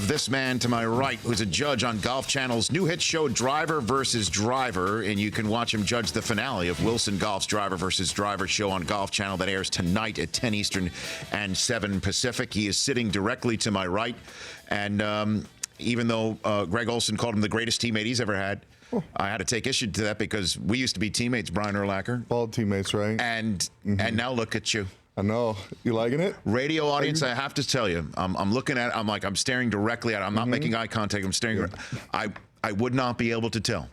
this man to my right, who's a judge on Golf Channel's new hit show, Driver versus Driver, and you can watch him judge the finale of Wilson Golf's Driver versus Driver show on Golf Channel that airs tonight at 10 Eastern and 7 Pacific. He is sitting directly to my right, and even though Greg Olsen called him the greatest teammate he's ever had, I had to take issue to that because we used to be teammates, Brian Urlacher. All teammates, right? And now look at you. I know. You liking it? Radio audience, I have to tell you, I'm looking at it, I'm staring directly at it. I'm not making eye contact. I'm staring. I would not be able to tell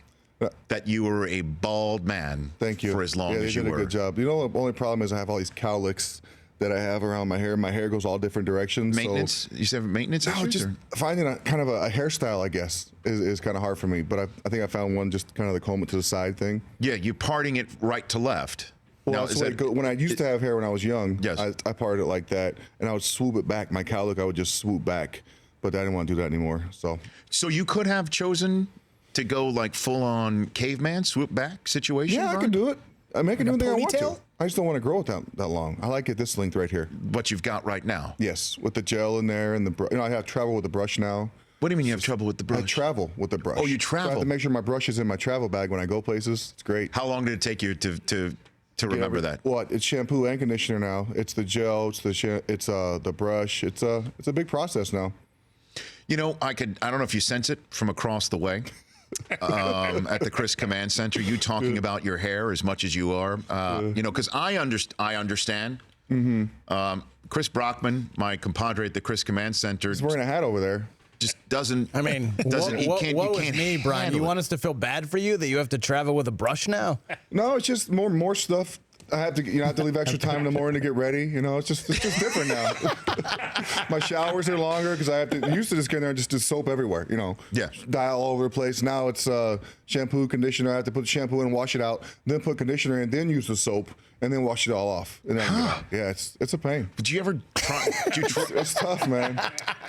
that you were a bald man. Thank you. For as long as you were. They did a good job. You know, the only problem is I have all these cowlicks that I have around my hair. My hair goes all different directions. Maintenance? You said maintenance issues? No, just finding kind of a hairstyle, I guess, is kind of hard for me. But I think I found one, just kind of the comb it to the side thing. Yeah, you're parting it right to left. Well, now, when I used to have hair when I was young, yes. I parted it like that, and I would swoop it back. My cowlick, I would just swoop back, but I didn't want to do that anymore. So you could have chosen to go like full-on caveman, swoop back situation? Yeah, Brian? I can do it. I can do anything I want ponytail? to. I just don't want to grow it that long. I like it this length right here. What you've got right now? Yes, with the gel in there and the I have trouble with the brush now. What do you mean you have trouble with the brush? I travel with the brush. Oh, you travel? So I have to make sure my brush is in my travel bag when I go places. It's great. How long did it take you to remember that? What? It's shampoo and conditioner now. It's the gel. It's the brush. It's a big process now. You know, I don't know if you sense it from across the way. At the Chris Command Center, you talking about your hair as much as you are, you know, because I understand. Chris Brockman, my compadre at the Chris Command Center, he's wearing a hat over there. Just doesn't. I mean, what was me, Brian? You want us to feel bad for you that you have to travel with a brush now? No, it's just more stuff. I have to leave extra time in the morning to get ready. You know, it's just different now. My showers are longer because I have to. Used to just get in there and just do soap everywhere. You know, yeah, dye all over the place. Now it's shampoo, conditioner. I have to put shampoo in, wash it out, then put conditioner in, then use the soap, and then wash it all off. And then, yeah, it's a pain. Did you ever try? It's tough, man.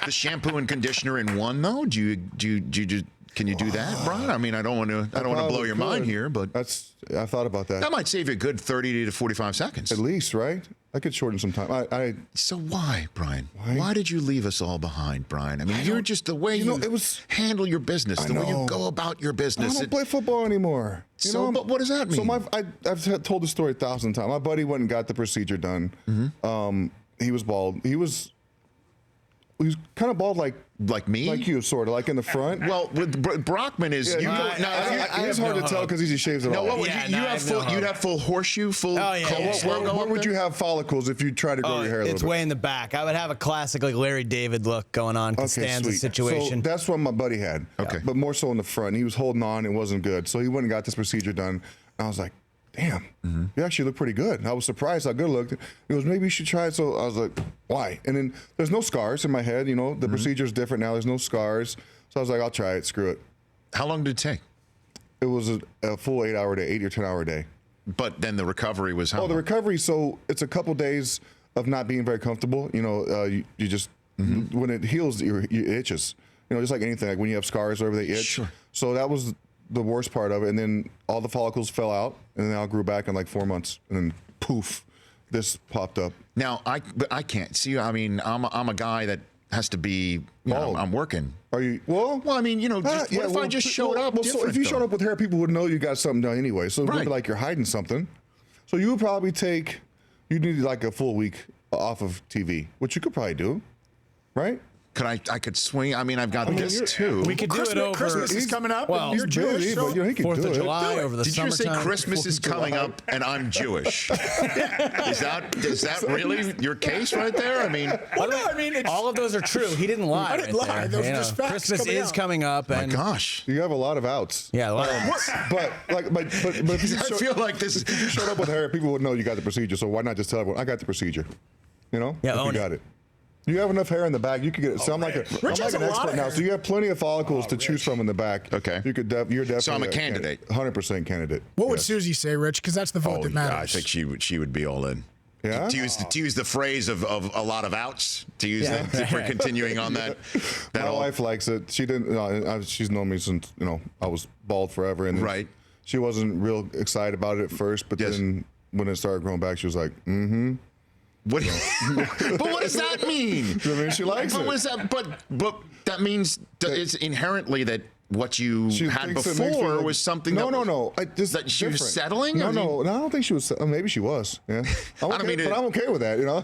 The shampoo and conditioner in one though? Do you can you do that, Brian? I mean, I don't want to blow your mind here, but I thought about that. That might save you a good 30 to 45 seconds. At least, right? I could shorten some time. So why, Brian? Why did you leave us all behind, Brian? I mean, you're just the way you handle your business, the way you go about your business. I don't play football anymore. But what does that mean? So I've told the story 1,000 times. My buddy went and got the procedure done. He was bald. He was kind of bald like me, like you, sort of like in the front. Well, with Brockman is it's hard to tell because he shaves it all. What would you'd have full horseshoe, full. Where would you have follicles if you try to grow your hair? It's way in the back. I would have a classic like Larry David look going on. Costanza situation. So that's what my buddy had. Okay, but more so in the front. He was holding on. It wasn't good. So he went and got this procedure done. And I was like, damn, you actually look pretty good. I was surprised how good it looked. He goes, maybe you should try it. So I was like, why? And then there's no scars in my head. You know, the procedure's different now. There's no scars. So I was like, I'll try it. Screw it. How long did it take? It was a full 8 or 10 hour day. But then the recovery was how long? The recovery, so it's a couple days of not being very comfortable. You know, you just, when it heals, it itches. You know, just like anything, like when you have scars over, they itch. Sure. So that was the worst part of it. And then all the follicles fell out, and then they all grew back in like 4 months. And then poof, this popped up. Now, I can't see. I mean, I'm a guy that has to be, you know, I'm working. Are you? Well, I mean, you know, what if I just showed up? So if you showed up with hair, people would know you got something done anyway. So it would be like you're hiding something. So you would probably you need like a full week off of TV, which you could probably do, right? I could swing. I mean, I've got this too. We could do it over. Christmas is coming up. Well, you're Jewish, but you know, he could 4th do of it. July over the summertime. Did you say Christmas is coming up and I'm Jewish? Is that really your case right there? I mean, all of those are true. He didn't lie. I didn't lie. Those are just facts. Christmas is coming up. My gosh, you have a lot of outs. Yeah, a lot. But if you I feel like this. If you showed up with hair, people would know you got the procedure. So why not just tell everyone I got the procedure? You know, yeah, you got it. You have enough hair in the back, you could get it. So I'm like an expert now. So you have plenty of follicles to choose from in the back. Okay. You're definitely. So I'm a candidate. 100% candidate. What would Susie say, Rich? Because that's the vote that matters. I think she would be all in. Yeah. To use the phrase of a lot of outs. To use that if we're continuing on that. My wife likes it. She didn't. She's known me since I was bald forever, and she wasn't real excited about it at first, but then when it started growing back, she was like, What? But what does that mean? I mean, she likes But it. what is that? But that means it's inherently that what you had before was something. No. That she was settling. No, I don't think she was. Maybe she was. Yeah, I'm okay, but I'm okay with that. You know,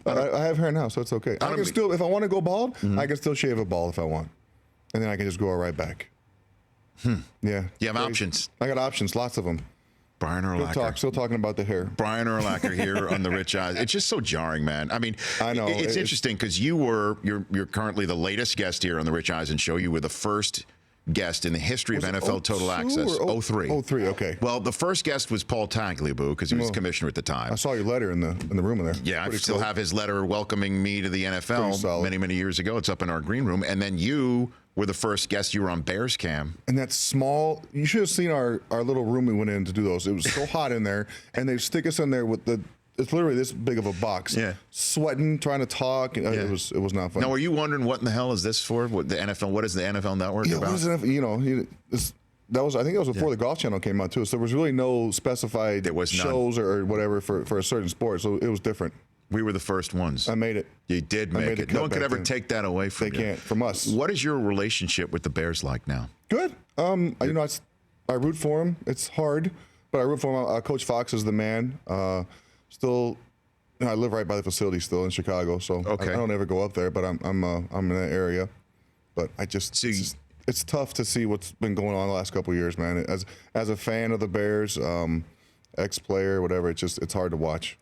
I have hair now, so it's okay. I can still, if I want to go bald, I can still shave a bald if I want, and then I can just go right back. Yeah. You have options. I got options, lots of them. Brian Urlacher. Still talking about the hair. Brian Urlacher here on the Rich Eisen. It's just so jarring, man. I mean, I know it's interesting because you're currently the latest guest here on the Rich Eisen show. You were the first guest in the history of NFL Total Access. 03. 03, okay. Well, the first guest was Paul Tagliabue because he was commissioner at the time. I saw your letter in the room in there. Yeah, I still have his letter welcoming me to the NFL many years ago. It's up in our green room. And then you were the first guest. You were on Bears Cam. And that small, you should have seen our little room we went in to do those. It was so hot in there, and they stick us in there with it's literally this big of a box. Yeah. Sweating, trying to talk. It was not fun. Now, are you wondering what in the hell is this for? What is the NFL Network about? What is it? You know, I think that was before the Golf Channel came out too. So there was really no specified shows or whatever for a certain sport. So it was different. We were the first ones. I made it. You did make it. No one could ever take that away from you. They can't from us. What is your relationship with the Bears like now? Good. I root for him. It's hard, but I root for him. Coach Fox is the man. Still, I live right by the facility still in Chicago, so I don't ever go up there. But I'm in that area. But it's tough to see what's been going on the last couple of years, man. As a fan of the Bears, ex-player, whatever, it's hard to watch.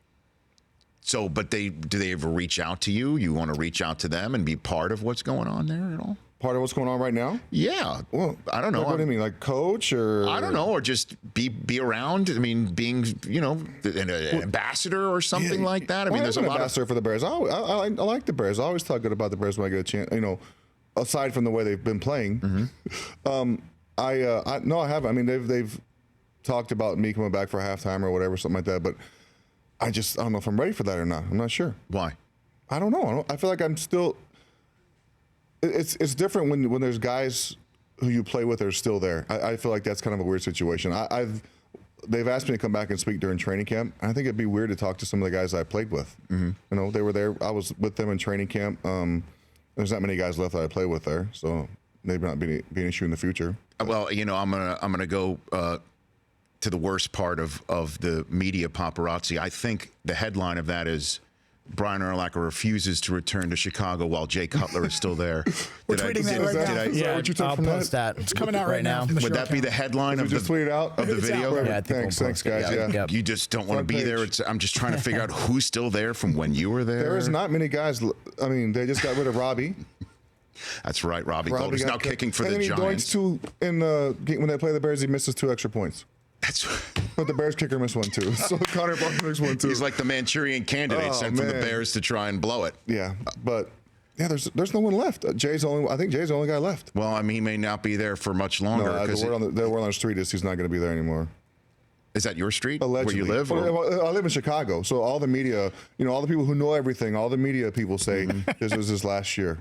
So, but do they ever reach out to you? You want to reach out to them and be part of what's going on there at all? Part of what's going on right now? Yeah. Well, I don't know. What do you mean, like coach or? I don't know, or just be around. I mean, being an ambassador or something like that. I mean, there's a lot ambassador for the Bears. I like the Bears. I always talk good about the Bears when I get a chance. You know, aside from the way they've been playing. I haven't. I mean, they've talked about me coming back for halftime or whatever, something like that, but. I don't know if I'm ready for that or not. I'm not sure. Why? I don't know. I feel like I'm still. It's different when there's guys who you play with are still there. I feel like that's kind of a weird situation. They've asked me to come back and speak during training camp. I think it'd be weird to talk to some of the guys I played with. You know, they were there. I was with them in training camp. There's not many guys left that I play with there, so maybe not be an issue in the future. Well, I'm gonna go. To the worst part of the media paparazzi. I think the headline of that is Brian Urlacher refuses to return to Chicago while Jay Cutler is still there. We're tweeting that right now. Yeah, what you took I'll from post that. It's coming out right now. Would that be the headline of just tweet it out of the video? Yeah, thanks guys. Yeah. You just don't want to be there. I'm just trying to figure out who's still there from when you were there. There is not many guys. I mean, they just got rid of Robbie. That's right. Robbie Gold is now kicking for the Giants. When they play the Bears, he misses 2 extra points. But the Bears kicker missed one too. So Connor Barkley missed one too. He's like the Manchurian candidate sent from the Bears to try and blow it. Yeah, but there's no one left. I think Jay's the only guy left. Well, I mean, he may not be there for much longer. No, the word on the street is he's not going to be there anymore. Is that your street? Allegedly. Where you live? Well, I live in Chicago, so all the media, all the people who know everything, all the media people say this was his last year.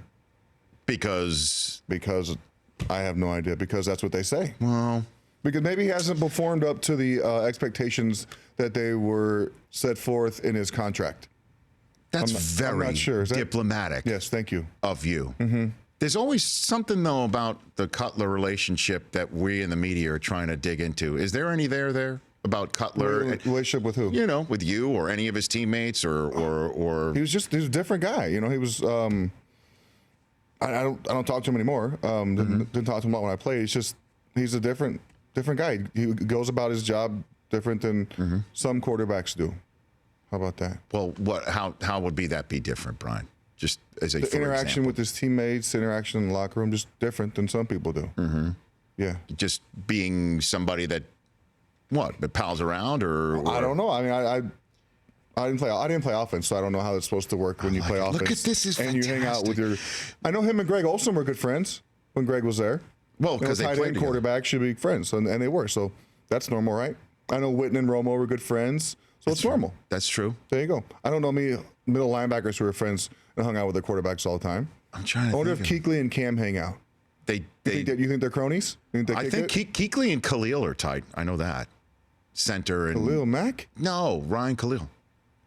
Because I have no idea. Because that's what they say. Well. Because maybe he hasn't performed up to the expectations that they were set forth in his contract. That's very I'm not sure. diplomatic. Yes, thank you. Of you. There's always something, though, about the Cutler relationship that we in the media are trying to dig into. Is there any there about Cutler? Relationship with who? With you or any of his teammates or He was a different guy. He was. I don't talk to him anymore. Didn't talk to him a lot when I played. It's just he's a different guy. He goes about his job different than some quarterbacks do. How about that? Well, how would that be different, Brian? Just as a the interaction example. with his teammates, interaction in the locker room, just different than some people do. Yeah, just being somebody that pals around or I don't know. I mean, I didn't play offense, so I don't know how it's supposed to work when you play offense. Look at this, is and fantastic. You hang out with your. I know him and Greg Olsen were good friends when Greg was there. Well, because they tight played end together. quarterback should be friends, and they were. So that's normal, right? I know Witten and Romo were good friends, so it's normal. That's true. There you go. I don't know many middle linebackers who were friends and hung out with their quarterbacks all the time. I'm trying to. I wonder if Kuechly and Cam hang out. You think they're cronies? I think Kuechly and Khalil are tight. I know that. Center and Khalil Mack? No, Ryan Khalil.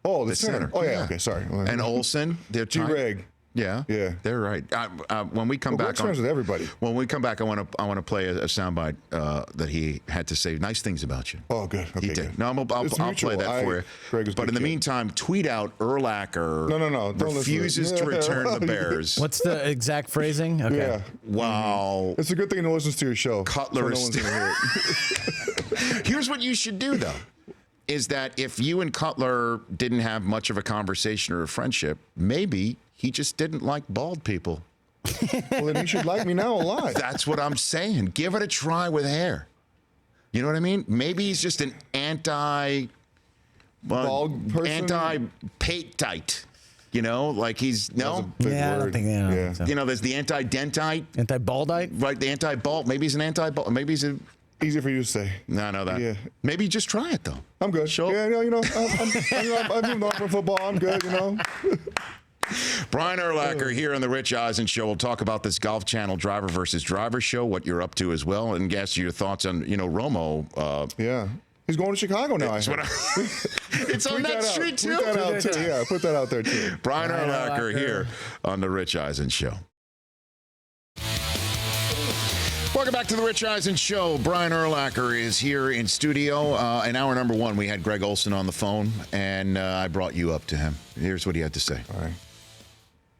Oh, the center. Oh, yeah. Okay, sorry. And Olsen, they're G-Reg. Yeah, they're right. When we come back, friends with everybody. When we come back, I want to play a soundbite that he had to say nice things about you. Oh, good. Okay, he did. good. No, I'll play that for you. Greg is but in the meantime, tweet out Urlacher. No. Refuses to return the Bears. What's the exact phrasing? Okay. Yeah. Wow. It's a good thing to listen to your show. Cutler so is no one's gonna hear it. Here's what you should do, though. Is that if you and Cutler didn't have much of a conversation or a friendship, maybe he just didn't like bald people. Well, then he should like me now a lot. That's what I'm saying. Give it a try with hair. You know what I mean? Maybe he's just an bald person? Anti-patite. You know, like he's no. Yeah, I don't think so. You know, there's the anti-dentite. Anti-baldite? Right, the anti-bald. Maybe he's an anti-bald. Maybe he's a. Easy for you to say. No, that. Yeah. Maybe just try it though. I'm good. Sure. Yeah, I've moved on from football. I'm good. Brian Urlacher here on the Rich Eisen Show. We'll talk about this Golf Channel driver versus driver show, what you're up to as well, and guess your thoughts on Romo. Yeah. He's going to Chicago now. It's on that street too. Put that out too. Yeah, put that out there too. Brian Urlacher here on the Rich Eisen Show. Welcome back to the Rich Eisen Show. Brian Urlacher is here in studio. In hour number one, we had Greg Olsen on the phone, and I brought you up to him. Here's what he had to say. All right.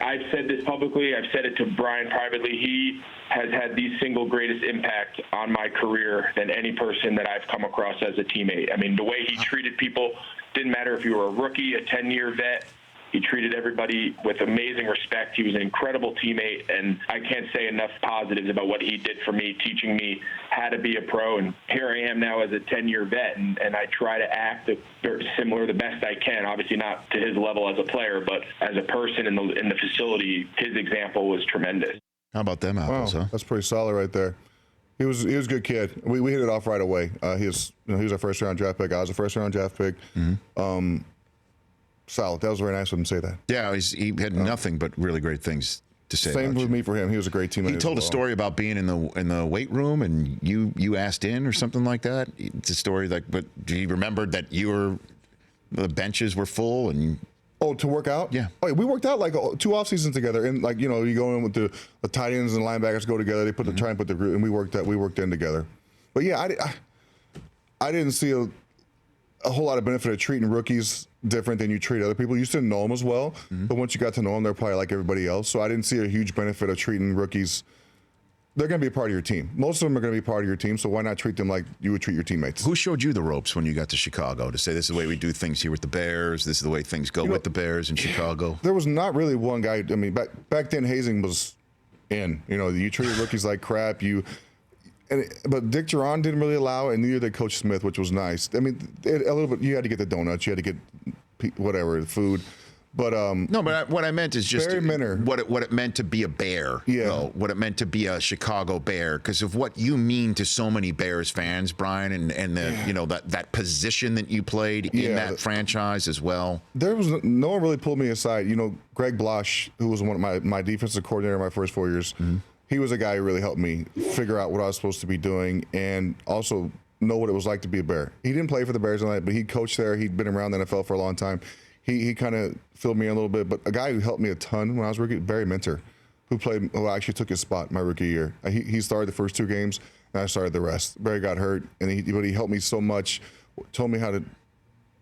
I've said this publicly. I've said it to Brian privately. He has had the single greatest impact on my career than any person that I've come across as a teammate. I mean, the way he treated people, didn't matter if you were a rookie, a 10-year vet. He treated everybody with amazing respect. He was an incredible teammate, and I can't say enough positives about what he did for me, teaching me how to be a pro. And here I am now as a 10-year vet, and I try to act similar the best I can. Obviously not to his level as a player, but as a person in the facility, his example was tremendous. How about them apples, huh? That's pretty solid right there. He was a good kid. We hit it off right away. He was a first-round draft pick. I was a first-round draft pick. Mm-hmm. Solid. That was very nice of him to say that. Yeah, he had nothing but really great things to say. Same about with me for him. He was a great teammate. He told a story about being in the weight room, and you asked in or something like that. It's a story but he remembered that the benches were full and. Oh, to work out? Yeah. Oh, we worked out like 2 off seasons together, and you go in with the tight ends and linebackers go together. They try and put the group, and we worked in together. But yeah, I didn't see a whole lot of benefit of treating rookies different than you treat other people. You still know them as well, but once you got to know them, they're probably like everybody else. So I didn't see a huge benefit of treating rookies. They're going to be a part of your team. Most of them are going to be part of your team, so why not treat them like you would treat your teammates? Who showed you the ropes when you got to Chicago to say this is the way we do things here with the Bears, this is the way things go with the Bears in Chicago? There was not really one guy. I mean, back then, hazing was in. You treated rookies like crap. But Dick Duran didn't really allow it, and neither did Coach Smith, which was nice. I mean, a little bit. You had to get the donuts, you had to get whatever food, but no. But what I meant is just Barry Minner. What it meant to be a Bear. Yeah. What it meant to be a Chicago Bear, because of what you mean to so many Bears fans, Brian, and the that position that you played in that franchise as well. There was no one really pulled me aside. Greg Blosh, who was one of my defensive coordinator my first 4 years. Mm-hmm. He was a guy who really helped me figure out what I was supposed to be doing and also know what it was like to be a Bear. He didn't play for the Bears, but he coached there. He'd been around the NFL for a long time. He kind of filled me in a little bit. But a guy who helped me a ton when I was rookie, Barry Minter, who actually took his spot my rookie year. He started the first 2 games, and I started the rest. Barry got hurt, but he helped me so much, told me how to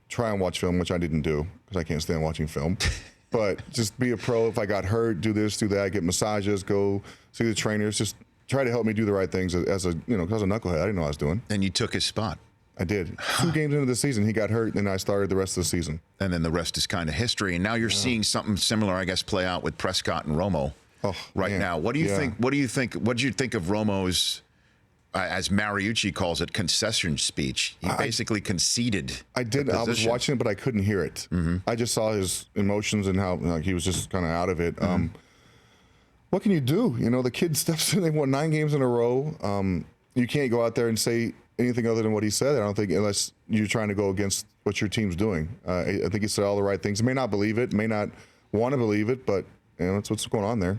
try and watch film, which I didn't do because I can't stand watching film. But just be a pro. If I got hurt, do this, do that, get massages, go see the trainers. Just try to help me do the right things because I was a knucklehead. I didn't know what I was doing. And you took his spot. I did. 2 games into the season, he got hurt, and I started the rest of the season. And then the rest is kind of history. And now you're seeing something similar, I guess, play out with Prescott and Romo now. What do you think? What did you think of Romo's, as Mariucci calls it, concession speech? He basically conceded. I did. I was watching it, but I couldn't hear it. Mm-hmm. I just saw his emotions and how he was just kind of out of it. Mm-hmm. What can you do? The kid steps in. They won 9 games in a row. You can't go out there and say anything other than what he said. I don't think, unless you're trying to go against what your team's doing. I think he said all the right things. He may not believe it, may not want to believe it, but that's what's going on there.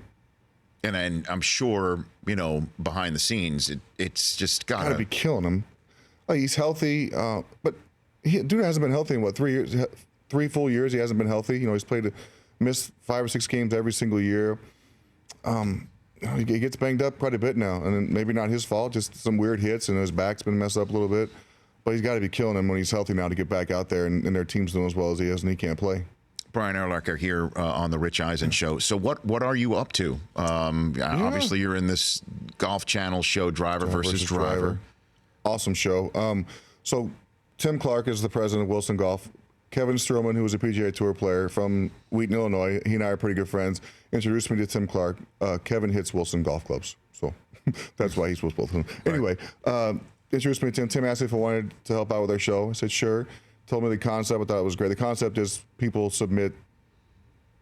And I'm sure, behind the scenes, it's just gotta be killing him. He's healthy, but dude hasn't been healthy in 3 years? 3 full years he hasn't been healthy. He's missed 5 or 6 games every single year. He gets banged up quite a bit now, and maybe not his fault, just some weird hits, and his back's been messed up a little bit. But he's got to be killing him when he's healthy now to get back out there, and their team's doing as well as he is, and he can't play. Brian Urlacher here on the Rich Eisen Show. So what are you up to? Obviously, you're in this Golf Channel show, Driver versus Driver. Awesome show. So Tim Clark is the president of Wilson Golf. Kevin Stroman, who was a PGA Tour player from Wheaton, Illinois, he and I are pretty good friends, introduced me to Tim Clark. Kevin hits Wilson golf clubs, so that's why he's supposed to both of them. Right. Anyway, introduced me to Tim. Tim asked if I wanted to help out with our show. I said, sure. Told me the concept. I thought it was great. The concept is people submit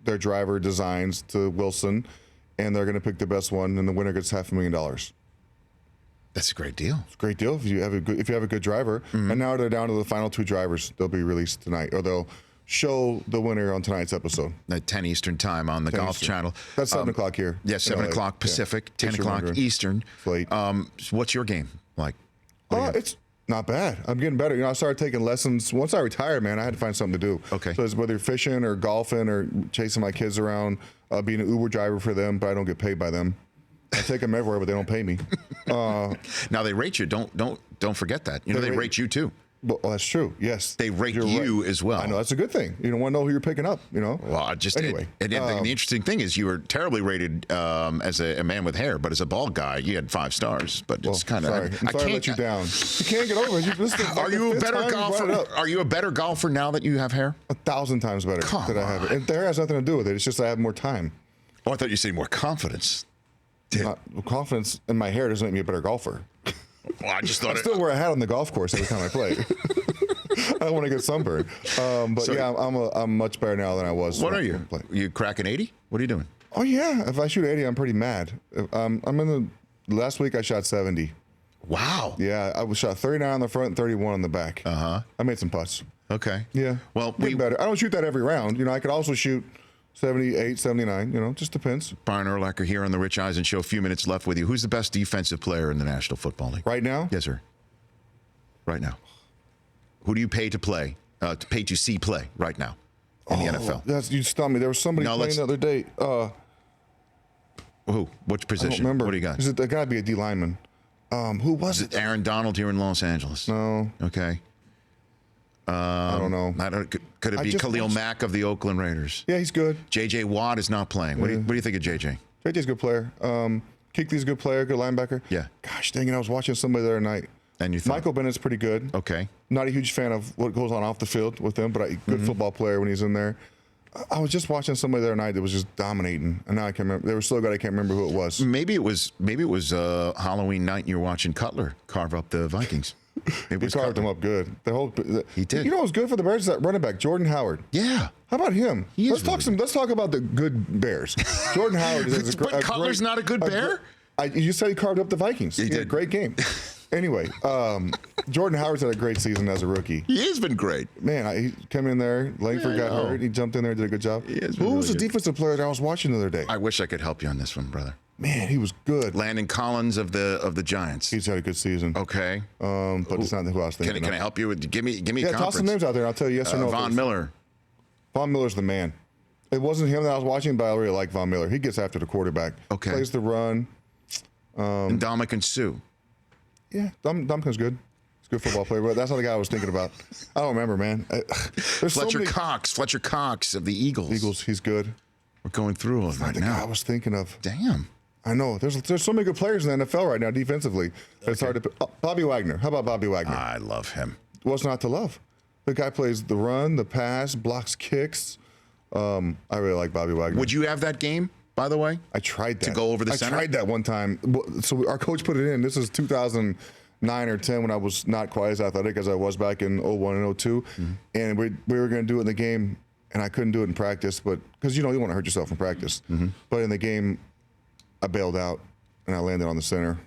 their driver designs to Wilson, and they're going to pick the best one, and the winner gets $500,000. That's a great deal. It's a great deal if you have a good driver. Mm-hmm. And now they're down to the final 2 drivers. They'll be released tonight, or they'll show the winner on tonight's episode. At 10 Eastern time on the Golf Channel. That's 7 o'clock here. Yeah, 7 o'clock Pacific, 10 o'clock Eastern. Late. What's your game like? It's not bad. I'm getting better. I started taking lessons. Once I retired, man, I had to find something to do. Okay. So it's whether fishing or golfing or chasing my kids around, being an Uber driver for them, but I don't get paid by them. I take them everywhere, but they don't pay me. Now they rate you. Don't forget that. They rate you too. Well, that's true. Yes, they rate you as well. I know that's a good thing. You don't want to know who you're picking up. Well, anyway. And the interesting thing is, you were terribly rated as a man with hair, but as a bald guy, you had 5 stars. But it's kind of. I'm sorry to let you down. You can't get over it. Are you a better golfer? Are you a better golfer now that you have hair? 1,000 times better that I have it. And the hair has nothing to do with it. It's just I have more time. Oh, I thought you said more confidence. Confidence in my hair doesn't make me a better golfer. Well, I just thought I still wear a hat on the golf course every time I play. I don't want to get sunburned. I'm much better now than I was. What are you? You cracking 80? What are you doing? Oh yeah, if I shoot 80, I'm pretty mad. I'm in the last week I shot 70. Wow. Yeah, I was shot 39 on the front and 31 on the back. I made some putts. Okay. Yeah. Well, better. I don't shoot that every round. I could also shoot 78, 79, just depends. Brian Urlacher here on the Rich Eisen Show. A few minutes left with you. Who's the best defensive player in the National Football League? Right now? Yes, sir. Right now. Who do you pay to play, pay to see play right now in the NFL? You stumped me. There was somebody playing the other day. Who? Which position? I don't remember. What do you got? There got to be a D lineman. Who was it? Aaron Donald here in Los Angeles? No. Okay. I don't know. Could it be Khalil Mack of the Oakland Raiders? Yeah, he's good. J.J. Watt is not playing. What do you think of J.J.? J.J.'s a good player. Kuechly's a good player, good linebacker. Yeah. Gosh dang it, I was watching somebody the other night. And you thought, Michael Bennett's pretty good. Okay. Not a huge fan of what goes on off the field with him, but good football player when he's in there. I was just watching somebody the other night that was just dominating, and now I can't remember. They were so good I can't remember who it was. Maybe it was Halloween night and you were watching Cutler carve up the Vikings. He carved them up good. He did. You know what's good for the Bears is that running back, Jordan Howard. Yeah. How about him? Let's talk about the good Bears. Jordan Howard is a great. But Cutler's not a good bear? You said he carved up the Vikings. He did. Had a great game. Anyway, Jordan Howard's had a great season as a rookie. He has been great. Man, he came in there. Langford got hurt. He jumped in there, did a good job. Who was the defensive player that I was watching the other day? I wish I could help you on this one, brother. Man, he was good. Landon Collins of the Giants. He's had a good season. Okay. But it's not who I was thinking. Can I help you with? Give me a conference. Toss some names out there. And I'll tell you yes or no. Von Miller. Von Miller's the man. It wasn't him that I was watching, but I really like Von Miller. He gets after the quarterback. Okay. Plays the run. And Dominican Sue. Yeah, Dominican's good. He's a good football player, but that's not the guy I was thinking about. I don't remember, man. Fletcher Cox of the Eagles. He's good. We're going through all of that now. Guy I was thinking of. Damn. I know. There's so many good players in the NFL right now defensively. It's hard to. Bobby Wagner. How about Bobby Wagner? I love him. What's not to love? The guy plays the run, the pass, blocks kicks. I really like Bobby Wagner. Would you have that game, by the way? I tried that. To go over the center? I tried that one time. So our coach put it in. This is 2009 or 10 when I was not quite as athletic as I was back in 01 and 02. And we were going to do it in the game, and I couldn't do it in practice, but because you want to hurt yourself in practice. But in the game, I bailed out, and I landed on the center.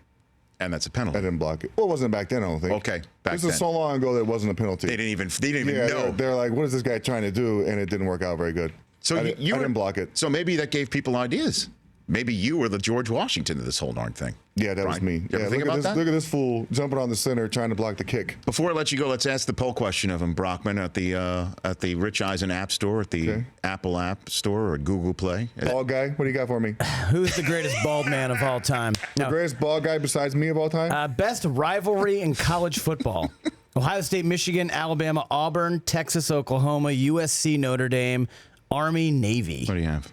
And that's a penalty. I didn't block it. Well, it wasn't back then, I don't think. Okay, This is so long ago that it wasn't a penalty. They didn't even know. They're like, what is this guy trying to do? And it didn't work out very good. So I didn't block it. So maybe that gave people ideas. maybe you were the George Washington of this whole darn thing. Yeah, that was me. You ever think about that? Look at this fool jumping on the center trying to block the kick. Before I let you go, let's ask the poll question of him, Brockman, at the Rich Eisen App Store, at the Apple App Store, or Google Play. Bald guy, what do you got for me? Who's the greatest bald man of all time? The greatest bald guy besides me of all time? Best rivalry in college football. Ohio State, Michigan, Alabama, Auburn, Texas, Oklahoma, USC, Notre Dame, Army, Navy. What do you have?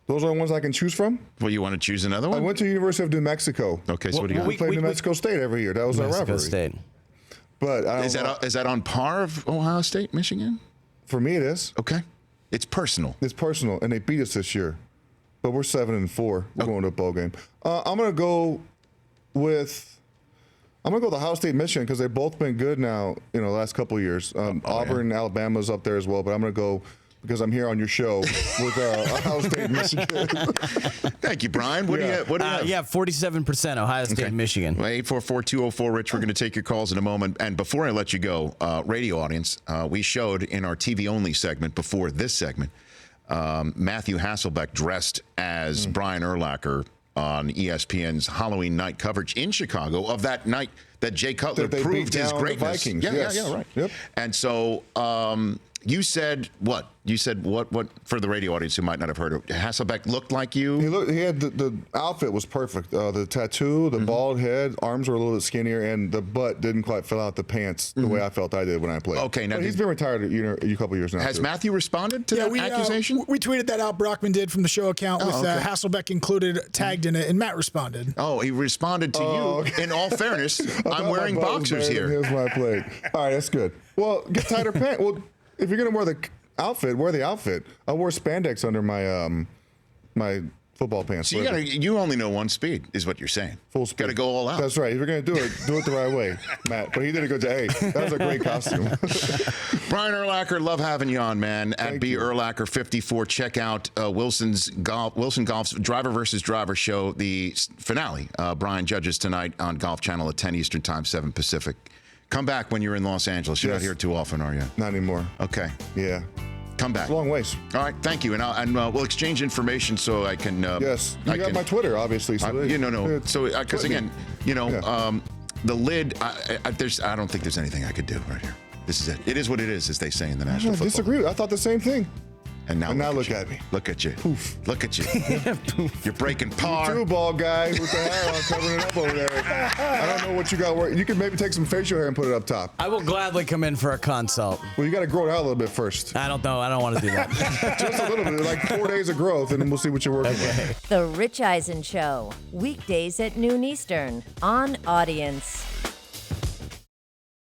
Those are the ones I can choose from? Well, you want to choose another one? I went to the University of New Mexico. Okay, so what do you got? We played New Mexico State every year. That was our rivalry. State. But is that on par of Ohio State, Michigan? For me, it is. Okay. It's personal. It's personal, and they beat us this year. But we're 7-4. We're going to a bowl game. I'm going to go with the Ohio State Michigan because they've both been good now, the last couple of years. Auburn, Alabama's up there as well, but I'm going to go because I'm here on your show with Ohio State, Michigan. Thank you, Brian. What do you have? 47% Ohio State, Michigan. 844-204-RICH. We're going to take your calls in a moment. And before I let you go, radio audience, we showed in our TV-only segment before this segment, Matthew Hasselbeck dressed as Brian Urlacher on ESPN's Halloween night coverage in Chicago of that night that Jay Cutler proved his greatness. The Vikings. Yeah, right. Yep. And so you said what? You said what for the radio audience who might not have heard it? Hasselbeck looked like you? He had the outfit was perfect. The tattoo, the bald head, arms were a little bit skinnier, and the butt didn't quite fill out the pants the way I felt I did when I played. Okay, now he's been retired a couple years now. Has Matthew responded to that accusation? We tweeted that out. Brockman did from the show account with Hasselbeck included, tagged in it, and Matt responded. Oh, he responded to you. Okay. In all fairness, I'm wearing boxers here. Here's my plate. All right, that's good. Well, get tighter pants. Well, if you're gonna wear the outfit, wear the outfit. I wore spandex under my my football pants. So you only know one speed, is what you're saying. Full speed. Got to go all out. That's right. If you're gonna do it the right way, Matt. But he did a good job. Hey, that was a great costume. Brian Urlacher, love having you on, man. At Thank B you. Urlacher 54. Check out Wilson Golf's Driver versus Driver show, the finale. Brian judges tonight on Golf Channel at 10 Eastern Time, 7 Pacific. Come back when you're in Los Angeles. You're not here too often, are you? Not anymore. Okay. Yeah. Come back. It's a long ways. All right, thank you, and we'll exchange information so I can. Yes, you got my Twitter, obviously. So So because again, the lid. I don't think there's anything I could do right here. This is it. It is what it is, as they say in the National Football. I disagree. I thought the same thing. And now look at me. Look at you. Poof. Look at you. You're breaking par. You too, bald guy with the hair on covering it up over there. I don't know what you got working. You can maybe take some facial hair and put it up top. I will gladly come in for a consult. Well, you got to grow it out a little bit first. I don't know. I don't want to do that. Just a little bit, like 4 days of growth, and then we'll see what you're working with. The Rich Eisen Show, weekdays at noon Eastern on Audience.